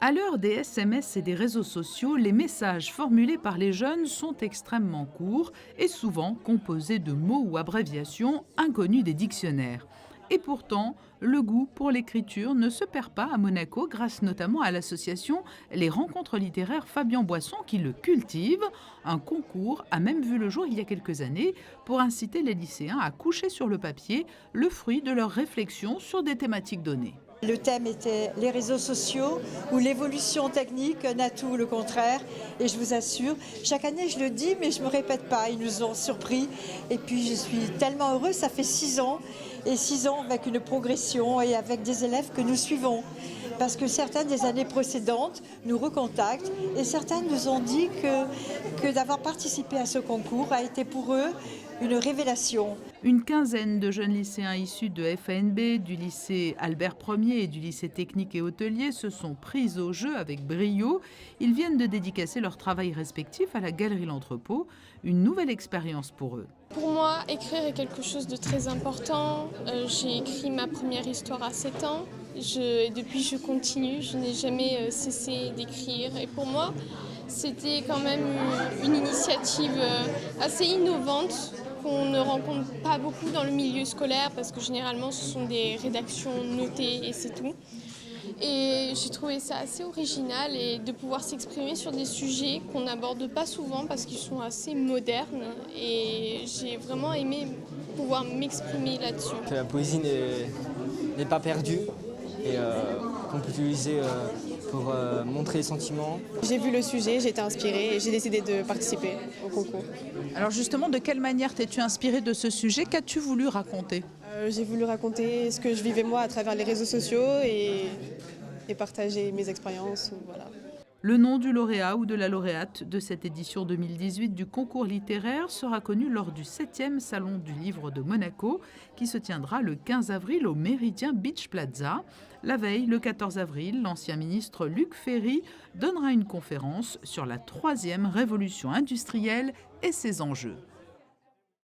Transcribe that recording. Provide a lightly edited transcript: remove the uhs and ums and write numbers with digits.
À l'heure des SMS et des réseaux sociaux, les messages formulés par les jeunes sont extrêmement courts et souvent composés de mots ou abréviations inconnus des dictionnaires. Et pourtant, le goût pour l'écriture ne se perd pas à Monaco grâce notamment à l'association Les Rencontres littéraires Fabien Boisson qui le cultive. Un concours a même vu le jour il y a quelques années pour inciter les lycéens à coucher sur le papier le fruit de leurs réflexions sur des thématiques données. Le thème était les réseaux sociaux ou l'évolution technique, un atout ou le contraire. Et je vous assure, chaque année je le dis, mais je ne me répète pas, ils nous ont surpris. Et puis je suis tellement heureuse, ça fait 6 ans. Et 6 ans avec une progression et avec des élèves que nous suivons. Parce que certains des années précédentes nous recontactent et certains nous ont dit que d'avoir participé à ce concours a été pour eux une révélation. Une quinzaine de jeunes lycéens issus de FANB, du lycée Albert Ier et du lycée technique et hôtelier se sont pris au jeu avec brio. Ils viennent de dédicacer leur travail respectif à la Galerie L'Entrepôt, une nouvelle expérience pour eux. Pour moi, écrire est quelque chose de très important. J'ai écrit ma première histoire à 7 ans. Depuis, je continue. Je n'ai jamais cessé d'écrire. Et pour moi, c'était quand même une initiative assez innovante qu'on ne rencontre pas beaucoup dans le milieu scolaire parce que généralement, ce sont des rédactions notées et c'est tout. Et j'ai trouvé ça assez original et de pouvoir s'exprimer sur des sujets qu'on n'aborde pas souvent parce qu'ils sont assez modernes et j'ai vraiment aimé pouvoir m'exprimer là-dessus. La poésie n'est pas perdue et qu'on peut utiliser pour montrer les sentiments. J'ai vu le sujet, j'ai été inspirée et j'ai décidé de participer au concours. Alors justement, de quelle manière t'es-tu inspirée de ce sujet? Qu'as-tu voulu raconter? J'ai voulu raconter ce que je vivais moi à travers les réseaux sociaux et partager mes expériences. Voilà. Le nom du lauréat ou de la lauréate de cette édition 2018 du concours littéraire sera connu lors du 7e Salon du Livre de Monaco qui se tiendra le 15 avril au Méridien Beach Plaza. La veille, le 14 avril, l'ancien ministre Luc Ferry donnera une conférence sur la 3e révolution industrielle et ses enjeux.